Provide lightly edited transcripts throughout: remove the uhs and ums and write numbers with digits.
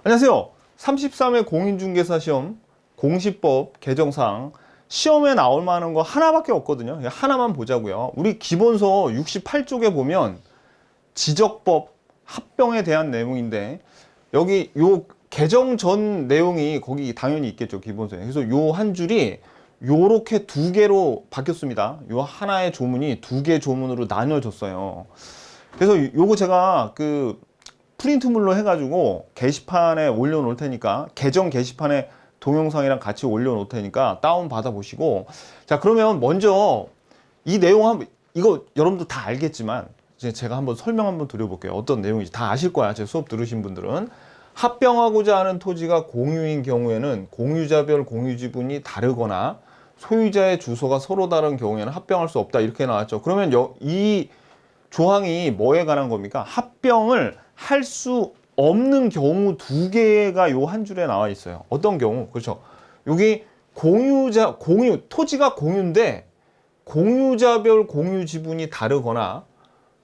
안녕하세요. 33회 공인중개사 시험 공시법 개정사항 시험에 나올 만한 거 하나밖에 없거든요. 하나만 보자고요. 우리 기본서 68쪽에 보면 지적법 합병에 대한 내용인데 여기 요 개정 전 내용이 거기 당연히 있겠죠. 기본서에. 그래서 요 한 줄이 요렇게 두 개로 바뀌었습니다. 요 하나의 조문이 두 개 조문으로 나뉘어졌어요. 그래서 요거 제가 프린트물로 해가지고 게시판에 올려놓을 테니까 개정 게시판에 동영상이랑 같이 올려놓을 테니까 다운 받아 보시고, 자 그러면 먼저 이 내용 이거 여러분들 다 알겠지만 이제 제가 한번 설명 한번 드려볼게요. 어떤 내용인지 다 아실 거야. 제 수업 들으신 분들은. 합병하고자 하는 토지가 공유인 경우에는 공유자별 공유지분이 다르거나 소유자의 주소가 서로 다른 경우에는 합병할 수 없다, 이렇게 나왔죠. 그러면 이 조항이 뭐에 관한 겁니까? 합병을 할 수 없는 경우 두 개가 요 한 줄에 나와 있어요. 어떤 경우? 그렇죠. 여기 토지가 공유인데 공유자별 공유 지분이 다르거나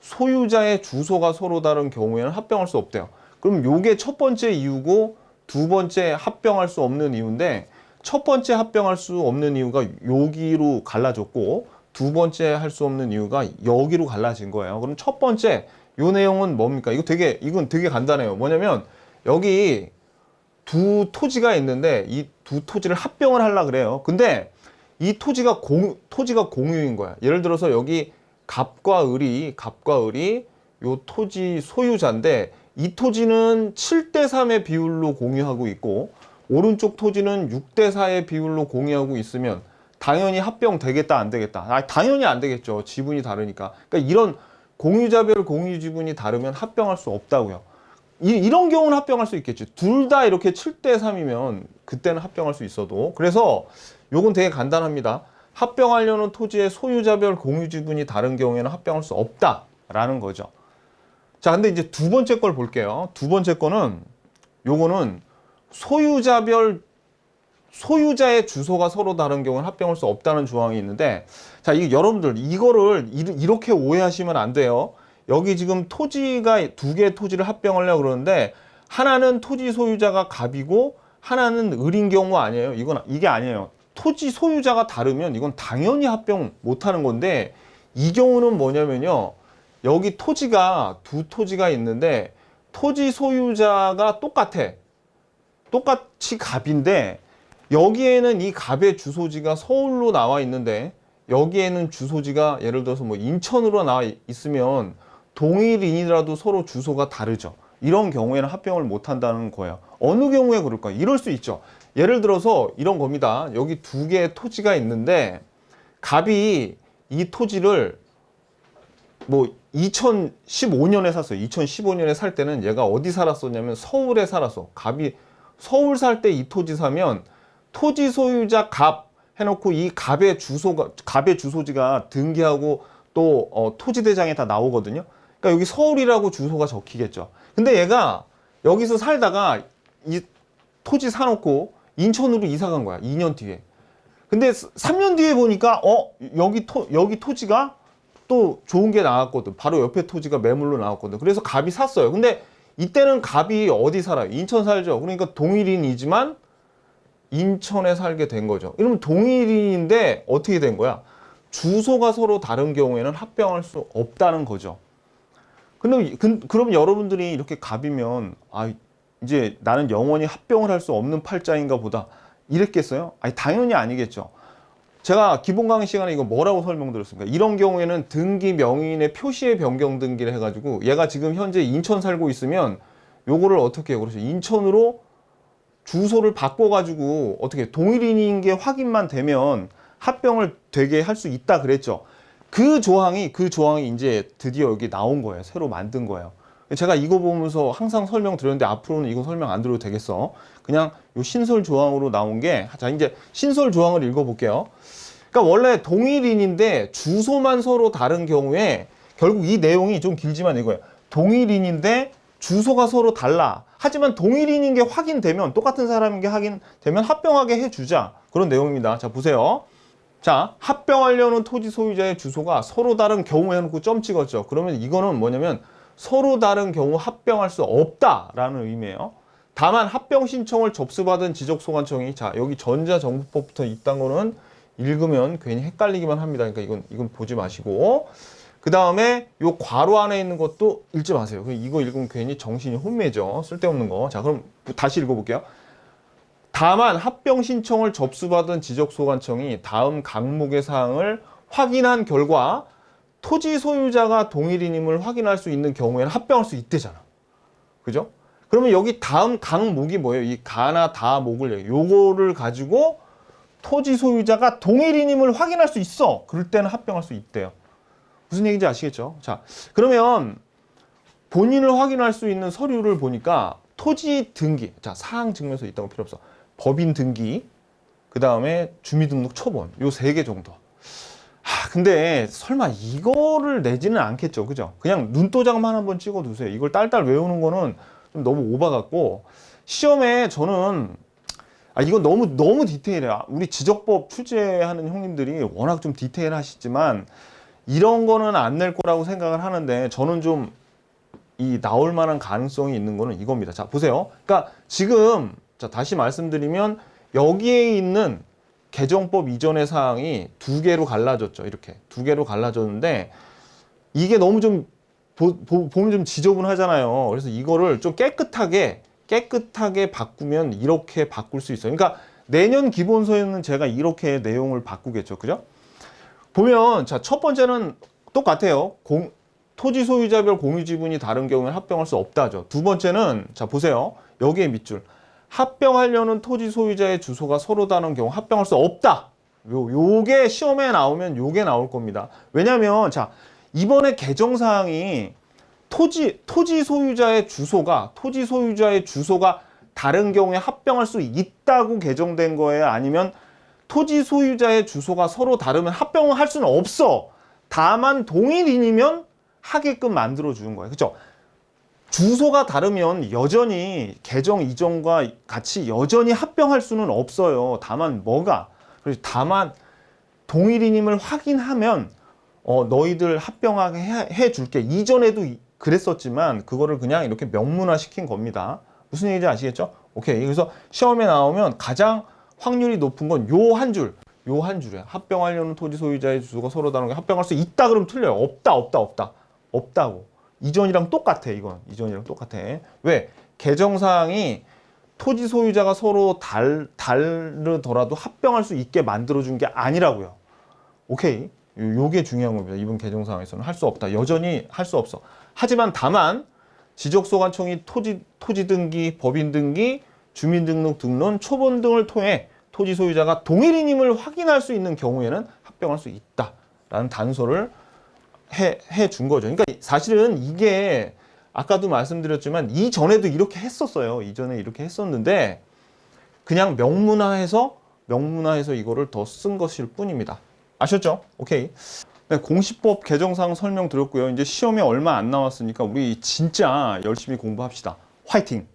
소유자의 주소가 서로 다른 경우에는 합병할 수 없대요. 그럼 요게 첫 번째 이유고 두 번째 합병할 수 없는 이유인데, 첫 번째 합병할 수 없는 이유가 여기로 갈라졌고 두 번째 할 수 없는 이유가 여기로 갈라진 거예요. 그럼 첫 번째 요 내용은 뭡니까? 이건 되게 간단해요. 뭐냐면 여기 두 토지가 있는데 이 두 토지를 합병을 하려고 그래요. 근데 이 토지가 공유인 거야. 예를 들어서 여기 갑과 을이 요 토지 소유자인데 이 토지는 7대3의 비율로 공유하고 있고 오른쪽 토지는 6대4의 비율로 공유하고 있으면 당연히 합병 되겠다, 안 되겠다? 당연히 안 되겠죠. 지분이 다르니까. 그러니까 이런 공유자별 공유 지분이 다르면 합병할 수 없다고요. 이런 경우는 합병할 수 있겠죠. 둘 다 이렇게 7대3이면 그때는 합병할 수 있어도. 그래서 요건 되게 간단합니다. 합병하려는 토지의 소유자별 공유 지분이 다른 경우에는 합병할 수 없다라는 거죠. 자, 근데 이제 두 번째 걸 볼게요. 두 번째 거는 요거는 소유자의 주소가 서로 다른 경우는 합병할 수 없다는 조항이 있는데, 자, 여러분들 이거를 이렇게 오해하시면 안 돼요. 여기 지금 토지가 두 개의 토지를 합병하려고 그러는데 하나는 토지 소유자가 갑이고 하나는 을인 경우 아니에요. 이게 아니에요. 토지 소유자가 다르면 이건 당연히 합병 못 하는 건데, 이 경우는 뭐냐면요. 여기 두 토지가 있는데 토지 소유자가 똑같이 갑인데 여기에는 이 갑의 주소지가 서울로 나와 있는데 여기에는 주소지가 예를 들어서 뭐 인천으로 나와 있으면 동일인이라도 서로 주소가 다르죠. 이런 경우에는 합병을 못 한다는 거예요. 어느 경우에 그럴까요? 이럴 수 있죠. 예를 들어서 이런 겁니다. 여기 두 개의 토지가 있는데 갑이 이 토지를 뭐 2015년에 샀어요. 2015년에 살 때는 얘가 어디 살았었냐면 서울에 살았어. 갑이 서울 살 때 이 토지 사면 토지 소유자 갑 해놓고 이 갑의 주소지가 등기하고 또 토지 대장에 다 나오거든요. 그러니까 여기 서울이라고 주소가 적히겠죠. 근데 얘가 여기서 살다가 이 토지 사놓고 인천으로 이사 간 거야. 2년 뒤에. 근데 3년 뒤에 보니까 여기 토지가 또 좋은 게 나왔거든. 바로 옆에 토지가 매물로 나왔거든. 그래서 갑이 샀어요. 근데 이때는 갑이 어디 살아요? 인천 살죠. 그러니까 동일인이지만 인천에 살게 된 거죠. 이러면 동일인인데 어떻게 된 거야? 주소가 서로 다른 경우에는 합병할 수 없다는 거죠. 근데 그럼 여러분들이 이렇게 갑이면 이제 나는 영원히 합병을 할 수 없는 팔자인가 보다 이랬겠어요? 당연히 아니겠죠. 제가 기본 강의 시간에 이거 뭐라고 설명드렸습니까? 이런 경우에는 등기 명의인의 표시의 변경 등기를 해가지고 얘가 지금 현재 인천 살고 있으면 요거를 어떻게 해요? 그렇죠. 인천으로 주소를 바꿔가지고 어떻게 동일인인 게 확인만 되면 합병을 되게 할 수 있다 그랬죠. 그 조항이 이제 드디어 여기 나온 거예요. 새로 만든 거예요. 제가 이거 보면서 항상 설명드렸는데 앞으로는 이거 설명 안 드려도 되겠어. 그냥 요 신설 조항으로 나온 게, 자 이제 신설 조항을 읽어볼게요. 그러니까 원래 동일인인데 주소만 서로 다른 경우에 결국 이 내용이 좀 길지만 이거예요. 동일인인데 주소가 서로 달라. 하지만 동일인인 게 확인되면, 똑같은 사람인 게 확인되면 합병하게 해주자. 그런 내용입니다. 자 보세요. 자, 합병하려는 토지 소유자의 주소가 서로 다른 경우에 해놓고 점 찍었죠. 그러면 이거는 뭐냐면 서로 다른 경우 합병할 수 없다라는 의미예요. 다만 합병 신청을 접수받은 지적소관청이 자 여기 전자정보법부터 이딴 거는 읽으면 괜히 헷갈리기만 합니다. 그러니까 이건 보지 마시고 그 다음에 요 괄호 안에 있는 것도 읽지 마세요. 이거 읽으면 괜히 정신이 혼미해져. 쓸데없는 거. 자 그럼 다시 읽어볼게요. 다만 합병 신청을 접수받은 지적소관청이 다음 강목의 사항을 확인한 결과 토지 소유자가 동일인임을 확인할 수 있는 경우에는 합병할 수 있대잖아. 그죠? 그러면 여기 다음 강목이 뭐예요? 이 가나 다 목을 요거를 가지고 토지 소유자가 동일인임을 확인할 수 있어. 그럴 때는 합병할 수 있대요. 무슨 얘기인지 아시겠죠? 자, 그러면 본인을 확인할 수 있는 서류를 보니까 토지 등기, 자 사항 증명서 있다고 필요 없어. 법인 등기, 그 다음에 주민등록 초본, 요 3개 정도. 근데 설마 이거를 내지는 않겠죠, 그죠? 그냥 눈도장만 한번 찍어두세요. 이걸 딸딸 외우는 거는 좀 너무 오바 같고 시험에 저는 이건 너무 디테일해. 우리 지적법 출제하는 형님들이 워낙 좀 디테일하시지만 이런 거는 안 낼 거라고 생각을 하는데 저는 좀 이 나올 만한 가능성이 있는 거는 이겁니다. 자 보세요. 그러니까 지금 자 다시 말씀드리면 여기에 있는 개정법 이전의 사항이 2개로 갈라졌죠. 이렇게 2개로 갈라졌는데 이게 너무 좀 보면 좀 지저분하잖아요. 그래서 이거를 좀 깨끗하게 바꾸면 이렇게 바꿀 수 있어요. 그러니까 내년 기본서에는 제가 이렇게 내용을 바꾸겠죠. 그죠? 보면 자 첫 번째는 똑같아요. 토지 소유자별 공유 지분이 다른 경우에는 합병할 수 없다죠. 두 번째는 자 보세요. 여기에 밑줄 합병하려는 토지 소유자의 주소가 서로 다른 경우 합병할 수 없다. 요게 시험에 나오면 요게 나올 겁니다. 왜냐면 자 이번에 개정사항이 토지 소유자의 주소가 다른 경우에 합병할 수 있다고 개정된 거예요? 아니면 토지 소유자의 주소가 서로 다르면 합병을 할 수는 없어. 다만 동일인이면 하게끔 만들어 주는 거예요. 그렇죠? 주소가 다르면 여전히 개정 이전과 같이 여전히 합병할 수는 없어요. 다만 다만 동일인임을 확인하면 너희들 합병하게 해 줄게. 이전에도 그랬었지만 그거를 그냥 이렇게 명문화 시킨 겁니다. 무슨 얘기인지 아시겠죠? 오케이. 그래서 시험에 나오면 가장 확률이 높은 건 요 한 줄이야. 합병하려는 토지 소유자의 주소가 서로 다른 게 합병할 수 있다 그러면 틀려요. 없다고. 이전이랑 똑같아. 이전이랑 똑같아. 왜? 개정사항이 토지 소유자가 서로 다르더라도 합병할 수 있게 만들어준 게 아니라고요. 오케이. 요게 중요한 겁니다. 이번 개정사항에서는 할 수 없다. 여전히 할 수 없어. 하지만 다만 지적소관청이 토지 등기, 법인 등기, 주민등록 등론, 초본 등을 통해 토지 소유자가 동일인임을 확인할 수 있는 경우에는 합병할 수 있다라는 단서를 해 준 거죠. 그러니까 사실은 이게 아까도 말씀드렸지만 이전에도 이렇게 했었어요. 이전에 이렇게 했었는데 그냥 명문화해서 이거를 더 쓴 것일 뿐입니다. 아셨죠? 오케이. 네, 공시법 개정사항 설명드렸고요. 이제 시험에 얼마 안 남았으니까 우리 진짜 열심히 공부합시다. 화이팅!